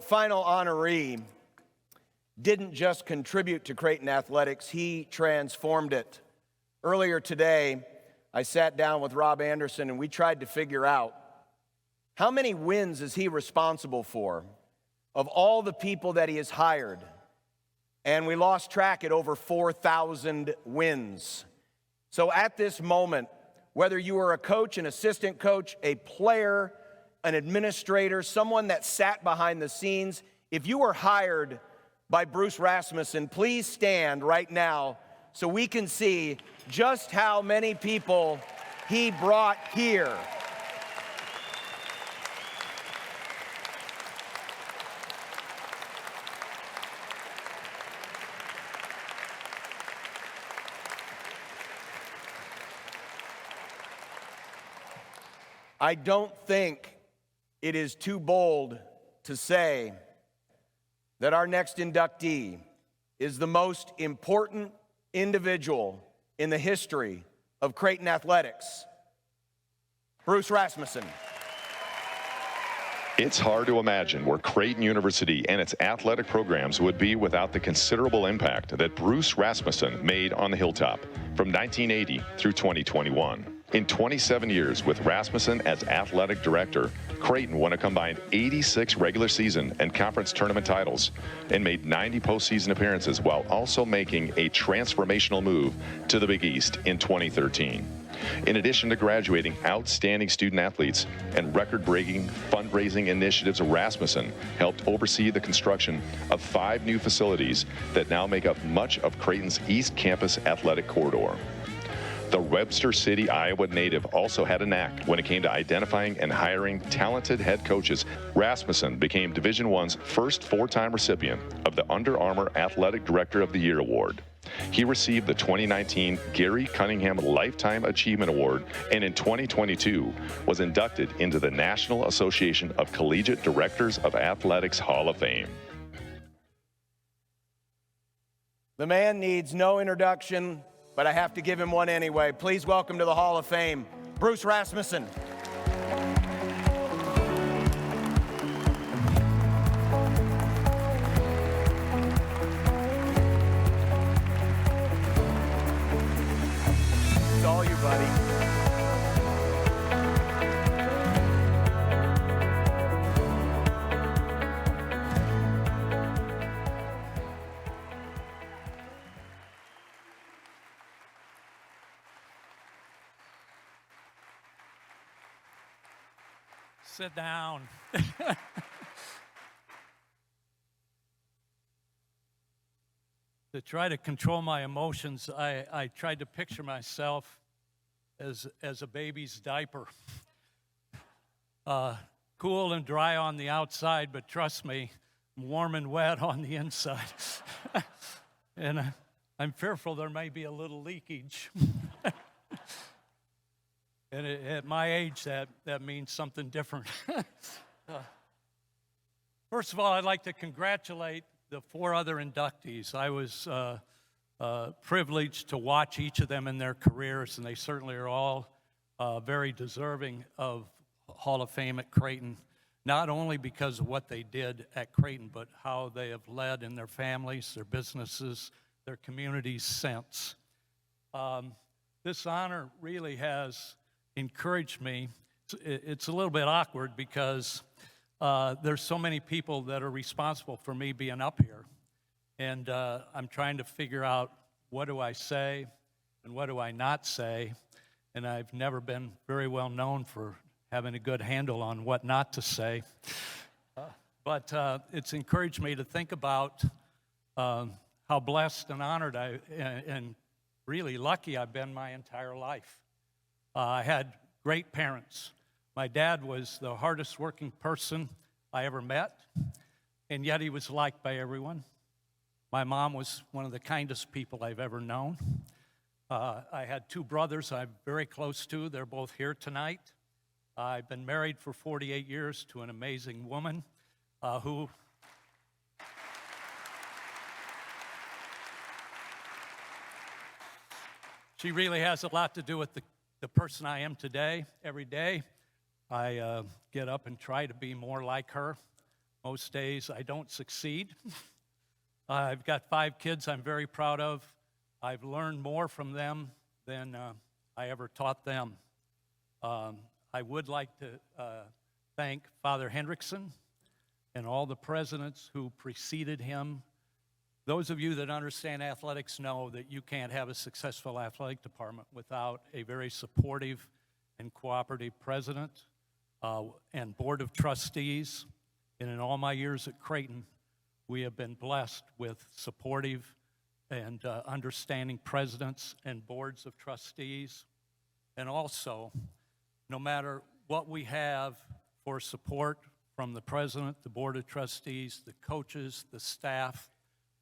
final honoree didn't just contribute to Creighton athletics, he transformed it. Earlier today, I sat down with Rob Anderson and we tried to figure out how many wins is he responsible for of all the people that he has hired. And we lost track at over 4,000 wins. So at this moment, whether you are a coach, an assistant coach, a player, an administrator, someone that sat behind the scenes, if you were hired by Bruce Rasmussen, please stand right now so we can see just how many people he brought here. I don't think it is too bold to say that our next inductee is the most important individual in the history of Creighton athletics, Bruce Rasmussen. It's hard to imagine where Creighton University and its athletic programs would be without the considerable impact that Bruce Rasmussen made on the Hilltop from 1980 through 2021. In 27 years with Rasmussen as athletic director, Creighton won a combined 86 regular season and conference tournament titles and made 90 postseason appearances while also making a transformational move to the Big East in 2013. In addition to graduating outstanding student athletes and record-breaking fundraising initiatives, Rasmussen helped oversee the construction of 5 new facilities that now make up much of Creighton's East Campus athletic corridor. The Webster City, Iowa native also had a knack when it came to identifying and hiring talented head coaches. Rasmussen became Division I's first 4-time recipient of the Under Armour Athletic Director of the Year Award. He received the 2019 Gary Cunningham Lifetime Achievement Award and in 2022 was inducted into the National Association of Collegiate Directors of Athletics Hall of Fame. The man needs no introduction, but I have to give him one anyway. Please welcome to the Hall of Fame, Bruce Rasmussen. It's all you, buddy. Sit down. To try to control my emotions, I tried to picture myself as a baby's diaper. Cool and dry on the outside, but trust me, warm and wet on the inside. And I'm fearful there may be a little leakage. And at my age, that means something different. First of all, I'd like to congratulate the 4 other inductees. I was privileged to watch each of them in their careers, and they certainly are all very deserving of Hall of Fame at Creighton, not only because of what they did at Creighton, but how they have led in their families, their businesses, their communities since. This honor really has encouraged me. It's a little bit awkward because there's so many people that are responsible for me being up here. And I'm trying to figure out what do I say and what do I not say. And I've never been very well known for having a good handle on what not to say. But it's encouraged me to think about how blessed and honored and really lucky I've been my entire life. I had great parents. My dad was the hardest working person I ever met, and yet he was liked by everyone. My mom was one of the kindest people I've ever known. I had 2 brothers I'm very close to. They're both here tonight. I've been married for 48 years to an amazing woman who she really has a lot to do with the person I am today. Every day, I get up and try to be more like her. Most days I don't succeed. I've got 5 kids I'm very proud of. I've learned more from them than I ever taught them. I would like to thank Father Hendrickson and all the presidents who preceded him. Those of you that understand athletics know that you can't have a successful athletic department without a very supportive and cooperative president and board of trustees. And in all my years at Creighton, we have been blessed with supportive and understanding presidents and boards of trustees. And also, no matter what we have for support from the president, the board of trustees, the coaches, the staff,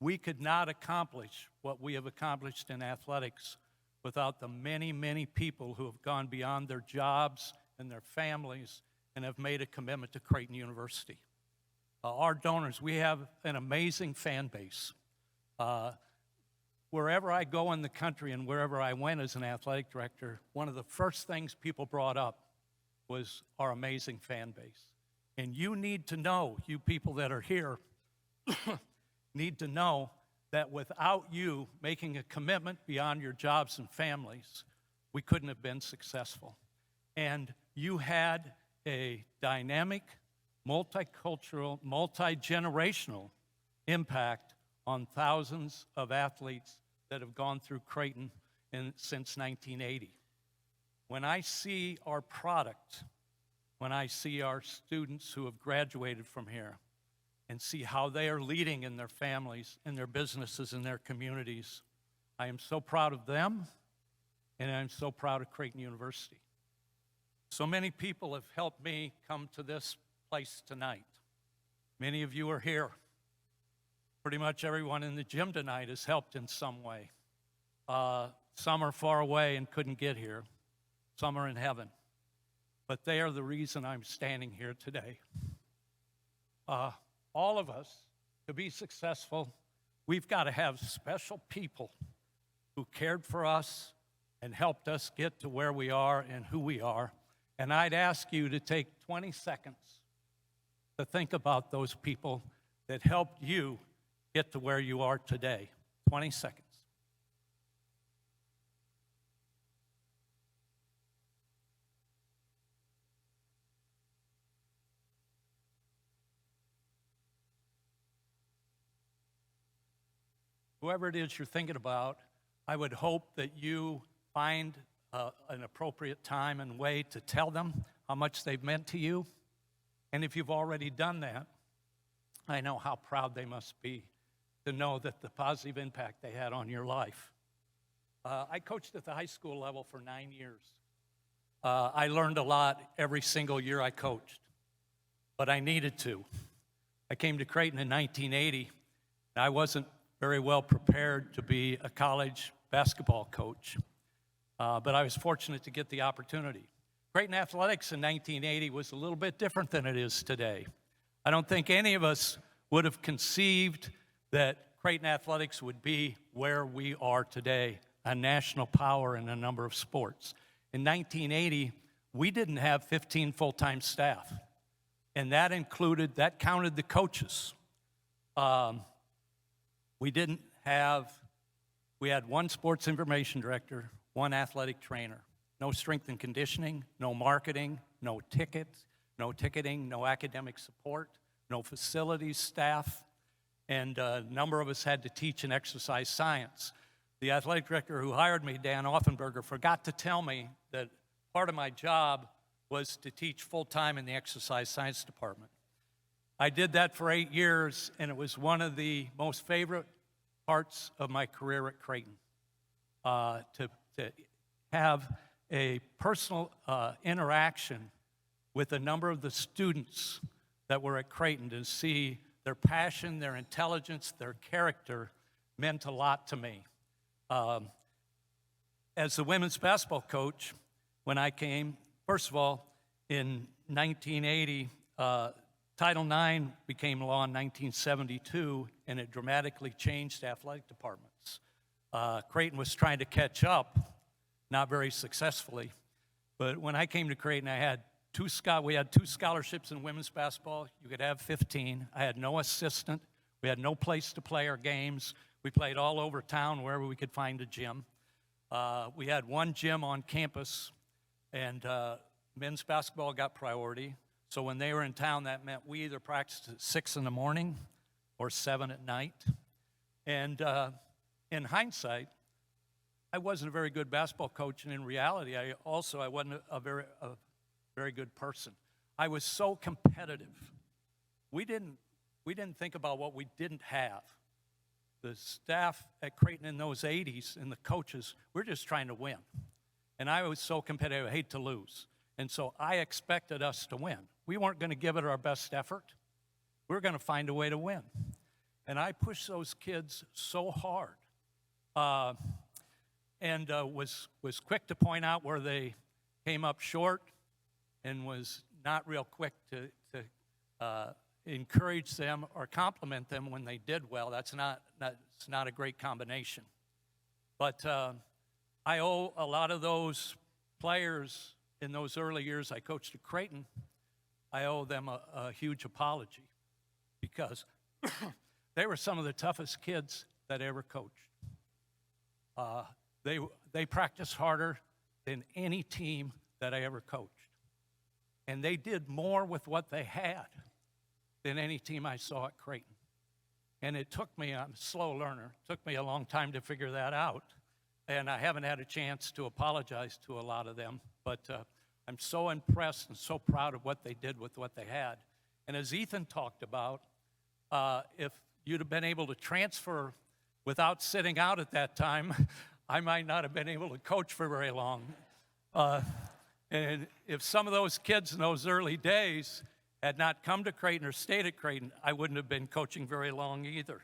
we could not accomplish what we have accomplished in athletics without the many, many people who have gone beyond their jobs and their families and have made a commitment to Creighton University. Our donors, we have an amazing fan base. Wherever I go in the country and wherever I went as an athletic director, one of the first things people brought up was our amazing fan base. And you need to know, you people that are here, need to know that without you making a commitment beyond your jobs and families, we couldn't have been successful. And you had a dynamic, multicultural, multi-generational impact on thousands of athletes that have gone through Creighton since 1980. When I see our product, when I see our students who have graduated from here and see how they are leading in their families, in their businesses, in their communities, I am so proud of them, and I'm so proud of Creighton University. So many people have helped me come to this place tonight. Many of you are here. Pretty much everyone in the gym tonight has helped in some way. Some are far away and couldn't get here. Some are in heaven. But they are the reason I'm standing here today. All of us, to be successful, we've got to have special people who cared for us and helped us get to where we are and who we are. And I'd ask you to take 20 seconds to think about those people that helped you get to where you are today. 20 seconds. Whoever it is you're thinking about, I would hope that you find an appropriate time and way to tell them how much they've meant to you. And if you've already done that, I know how proud they must be to know that the positive impact they had on your life. I coached at the high school level for 9 years. I learned a lot every single year I coached, but I needed to. I came to Creighton in 1980, and I wasn't very well prepared to be a college basketball coach, but I was fortunate to get the opportunity. Creighton athletics in 1980 was a little bit different than it is today. I don't think any of us would have conceived that Creighton athletics would be where we are today, a national power in a number of sports. In 1980, we didn't have 15 full-time staff, and that counted the coaches. We had one sports information director, one athletic trainer, no strength and conditioning, no marketing, no ticketing, no academic support, no facilities staff, and a number of us had to teach and exercise science. The athletic director who hired me, Dan Offenberger, forgot to tell me that part of my job was to teach full-time in the exercise science department. I did that for 8 years, and it was one of the most favorite parts of my career at Creighton, to have a personal interaction with a number of the students that were at Creighton, to see their passion, their intelligence, their character meant a lot to me. As the women's basketball coach, when I came, first of all, in 1980, Title IX became law in 1972, and it dramatically changed athletic departments. Creighton was trying to catch up, not very successfully. But when I came to Creighton, I had we had 2 scholarships in women's basketball. You could have 15. I had no assistant. We had no place to play our games. We played all over town wherever we could find a gym. We had 1 gym on campus, and men's basketball got priority. So when they were in town, that meant we either practiced at 6 in the morning or 7 at night. And in hindsight, I wasn't a very good basketball coach, and in reality, I wasn't a very good person. I was so competitive. We didn't think about what we didn't have. The staff at Creighton in those 80s and the coaches, we're just trying to win. And I was so competitive, I hate to lose. And so I expected us to win. We weren't going to give it our best effort. We were going to find a way to win. And I pushed those kids so hard and was quick to point out where they came up short and was not real quick to encourage them or compliment them when they did well. That's not a great combination. But I owe a lot of those players in those early years I coached at Creighton, I owe them a huge apology because they were some of the toughest kids that I ever coached. They practiced harder than any team that I ever coached. And they did more with what they had than any team I saw at Creighton. And it took me, I'm a slow learner, it took me a long time to figure that out. And I haven't had a chance to apologize to a lot of them. But I'm so impressed and so proud of what they did with what they had. And as Ethan talked about, if you'd have been able to transfer without sitting out at that time, I might not have been able to coach for very long. And if some of those kids in those early days had not come to Creighton or stayed at Creighton, I wouldn't have been coaching very long either.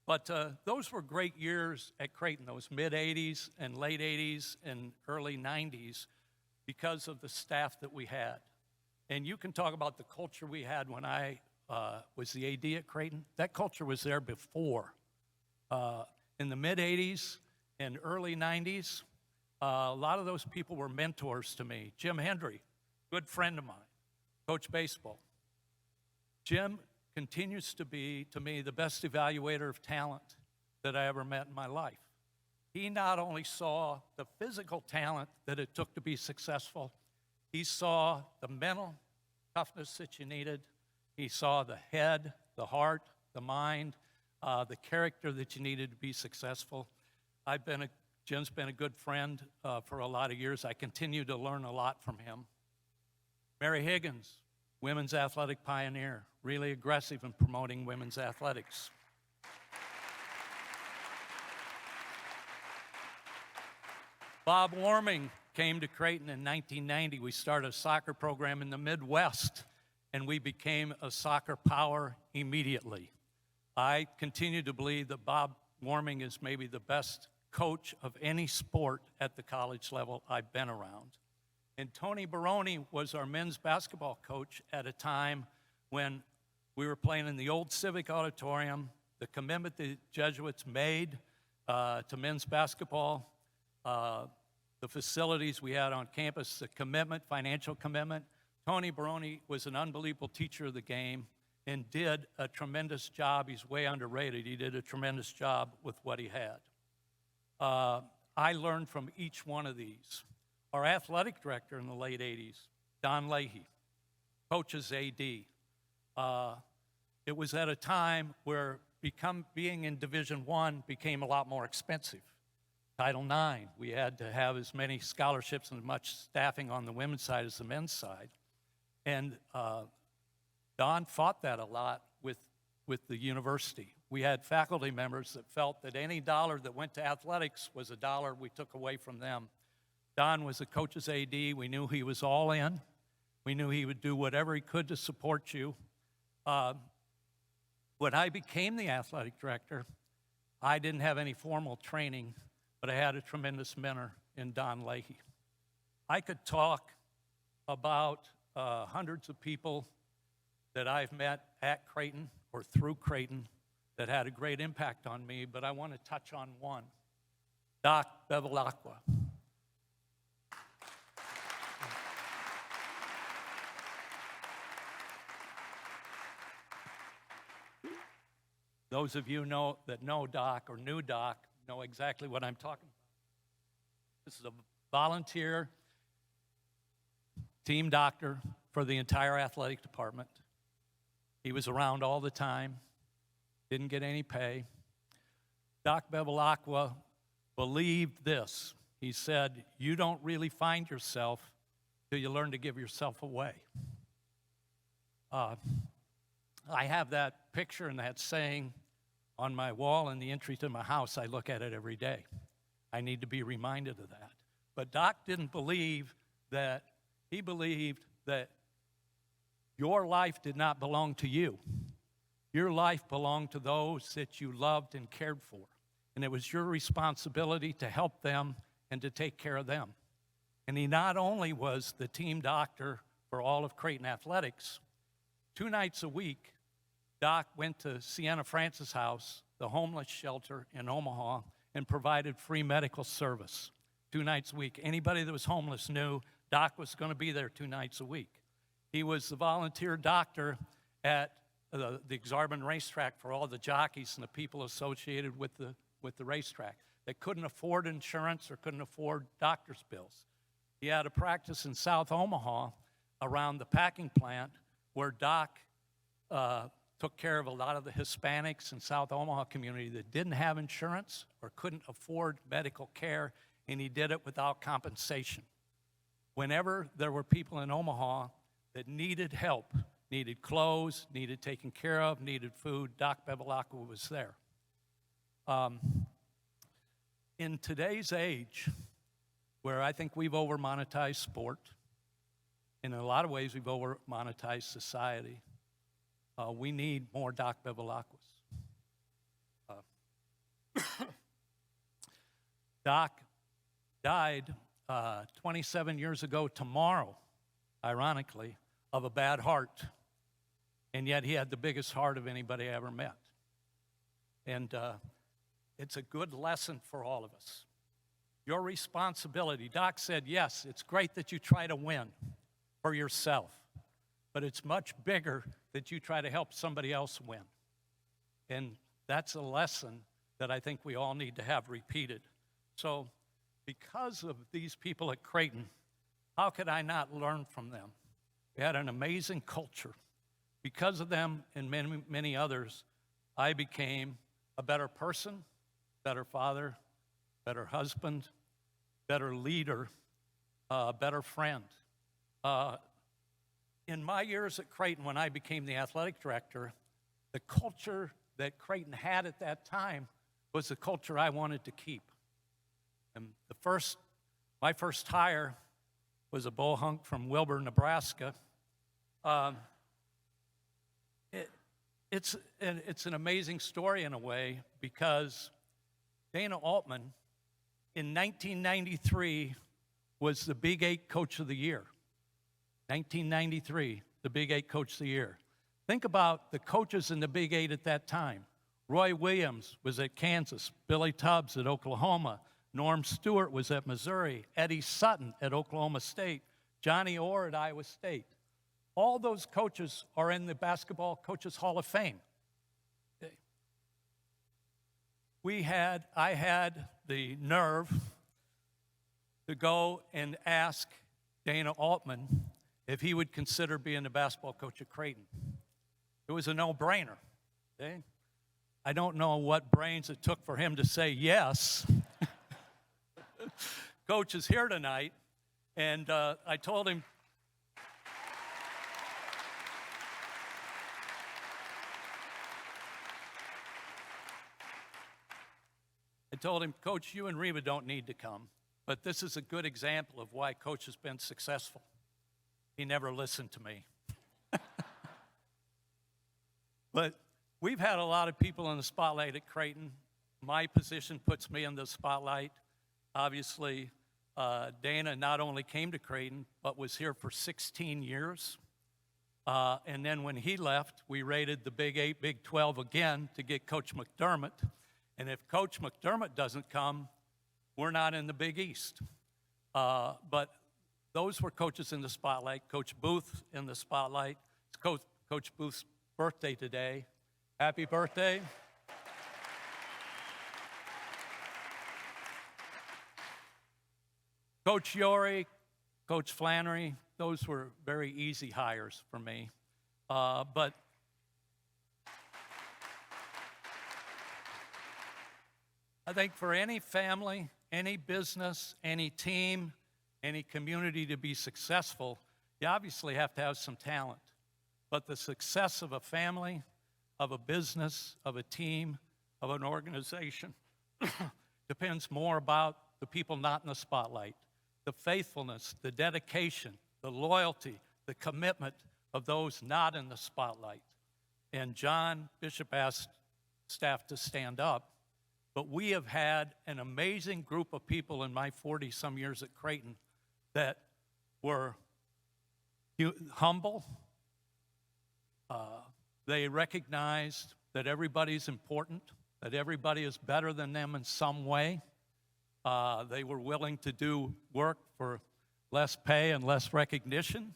But those were great years at Creighton, those mid-'80s and late 80s and early 90s, because of the staff that we had. And you can talk about the culture we had when I was the AD at Creighton. That culture was there before. In the mid-'80s and early 90s, a lot of those people were mentors to me. Jim Hendry, good friend of mine, coached baseball. Jim continues to be, to me, the best evaluator of talent that I ever met in my life. He not only saw the physical talent that it took to be successful, he saw the mental toughness that you needed. He saw the head, the heart, the mind, the character that you needed to be successful. Jim's been a good friend for a lot of years. I continue to learn a lot from him. Mary Higgins, women's athletic pioneer, really aggressive in promoting women's athletics. Bob Warming came to Creighton in 1990. We started a soccer program in the Midwest, and we became a soccer power immediately. I continue to believe that Bob Warming is maybe the best coach of any sport at the college level I've been around. And Tony Baroni was our men's basketball coach at a time when we were playing in the old Civic Auditorium. The commitment the Jesuits made to men's basketball, the facilities we had on campus, the commitment, financial commitment. Tony Baroni was an unbelievable teacher of the game and did a tremendous job. He's way underrated. He did a tremendous job with what he had. I learned from each one of these. Our athletic director in the late 80s, Don Leahy, coach's AD. It was at a time where being in Division I became a lot more expensive. Title IX, we had to have as many scholarships and as much staffing on the women's side as the men's side. And Don fought that a lot with the university. We had faculty members that felt that any dollar that went to athletics was a dollar we took away from them. Don was the coach's AD. We knew he was all in. We knew he would do whatever he could to support you. When I became the athletic director, I didn't have any formal training, but I had a tremendous mentor in Don Leahy. I could talk about hundreds of people that I've met at Creighton or through Creighton that had a great impact on me, but I want to touch on one, Doc Bevelacqua. Those of you that know Doc or knew Doc know exactly what I'm talking about. This is a volunteer team doctor for the entire athletic department. He was around all the time, didn't get any pay. Doc Bevelacqua believed this. He said, "You don't really find yourself till you learn to give yourself away." I have that picture and that saying on my wall in the entry to my house. I look at it every day. I need to be reminded of that. But Doc didn't believe that. He believed that your life did not belong to you. Your life belonged to those that you loved and cared for. And it was your responsibility to help them and to take care of them. And he not only was the team doctor for all of Creighton athletics, 2 nights a week, Doc went to Sienna Francis House, the homeless shelter in Omaha, and provided free medical service 2 nights a week. Anybody that was homeless knew Doc was going to be there 2 nights a week. He was the volunteer doctor at the Exarban racetrack for all the jockeys and the people associated with the racetrack that couldn't afford insurance or couldn't afford doctor's bills. He had a practice in South Omaha around the packing plant where Doc took care of a lot of the Hispanics in South Omaha community that didn't have insurance or couldn't afford medical care, and he did it without compensation. Whenever there were people in Omaha that needed help, needed clothes, needed taken care of, needed food, Doc Bevelacqua was there. In today's age, where I think we've over-monetized sport, and in a lot of ways we've over-monetized society, we need more Doc Bevelacquas. Doc died 27 years ago tomorrow, ironically, of a bad heart. And yet he had the biggest heart of anybody I ever met. And it's a good lesson for all of us. Your responsibility. Doc said, yes, it's great that you try to win for yourself, but it's much bigger that you try to help somebody else win. And that's a lesson that I think we all need to have repeated. So because of these people at Creighton, how could I not learn from them? We had an amazing culture. Because of them and many, many others, I became a better person, better father, better husband, better leader, better friend. In my years at Creighton, when I became the athletic director, the culture that Creighton had at that time was the culture I wanted to keep. And my first hire was a bohunk from Wilbur, Nebraska. It's an amazing story in a way because Dana Altman in 1993 was the Big 8 Coach of the Year. 1993, the Big 8 Coach of the Year. Think about the coaches in the Big 8 at that time. Roy Williams was at Kansas, Billy Tubbs at Oklahoma, Norm Stewart was at Missouri, Eddie Sutton at Oklahoma State, Johnny Orr at Iowa State. All those coaches are in the Basketball Coaches Hall of Fame. I had the nerve to go and ask Dana Altman if he would consider being the basketball coach at Creighton. It was a no-brainer. Okay? I don't know what brains it took for him to say yes. Coach is here tonight, and I told him, Coach, you and Reba don't need to come, but this is a good example of why Coach has been successful. He never listened to me. But we've had a lot of people in the spotlight at Creighton. My position puts me in the spotlight. Obviously, Dana not only came to Creighton, but was here for 16 years. And then when he left, we raided the Big 8, Big 12 again to get Coach McDermott. And if Coach McDermott doesn't come, we're not in the Big East. But those were coaches in the spotlight. Coach Booth in the spotlight. It's Coach Booth's birthday today. Happy birthday. Coach Yori, Coach Flannery, those were very easy hires for me. But I think for any family, any business, any team, any community to be successful, you obviously have to have some talent. But the success of a family, of a business, of a team, of an organization depends more about the people not in the spotlight, the faithfulness, the dedication, the loyalty, the commitment of those not in the spotlight. And John Bishop asked staff to stand up, but we have had an amazing group of people in my 40-some years at Creighton that were humble. They recognized that everybody's important, that everybody is better than them in some way. They were willing to do work for less pay and less recognition.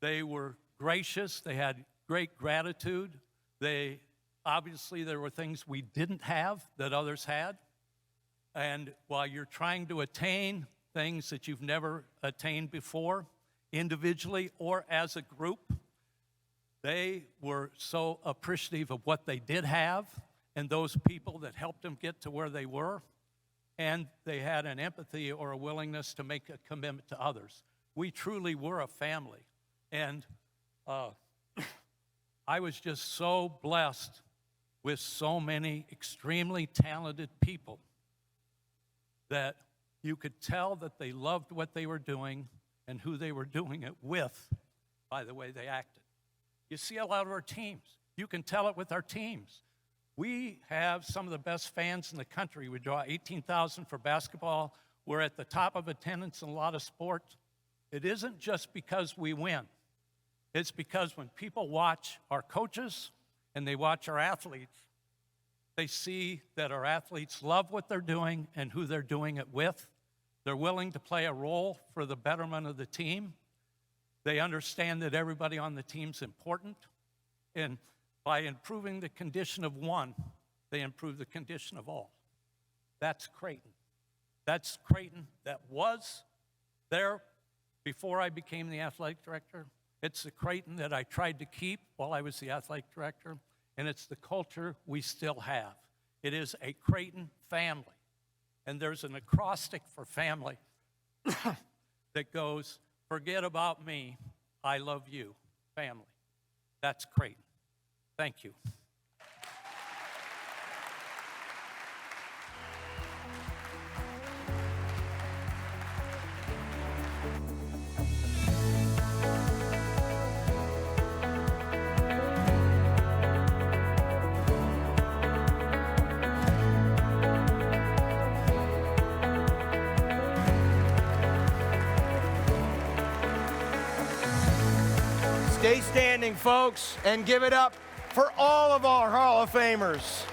They were gracious. They had great gratitude. Obviously, there were things we didn't have that others had. And while you're trying to attain things that you've never attained before, individually or as a group, they were so appreciative of what they did have and those people that helped them get to where they were. And they had an empathy or a willingness to make a commitment to others. We truly were a family. And I was just so blessed with so many extremely talented people that you could tell that they loved what they were doing and who they were doing it with by the way they acted. You see a lot of our teams. You can tell it with our teams. We have some of the best fans in the country. We draw 18,000 for basketball. We're at the top of attendance in a lot of sports. It isn't just because we win. It's because when people watch our coaches and they watch our athletes, they see that our athletes love what they're doing and who they're doing it with. They're willing to play a role for the betterment of the team. They understand that everybody on the team's important. And by improving the condition of one, they improve the condition of all. That's Creighton. That's Creighton that was there before I became the athletic director. It's the Creighton that I tried to keep while I was the athletic director, and it's the culture we still have. It is a Creighton family, and there's an acrostic for family that goes, "Forget about me, I love you, family." That's Creighton. Thank you. Stay standing, folks, and give it up for all of our Hall of Famers.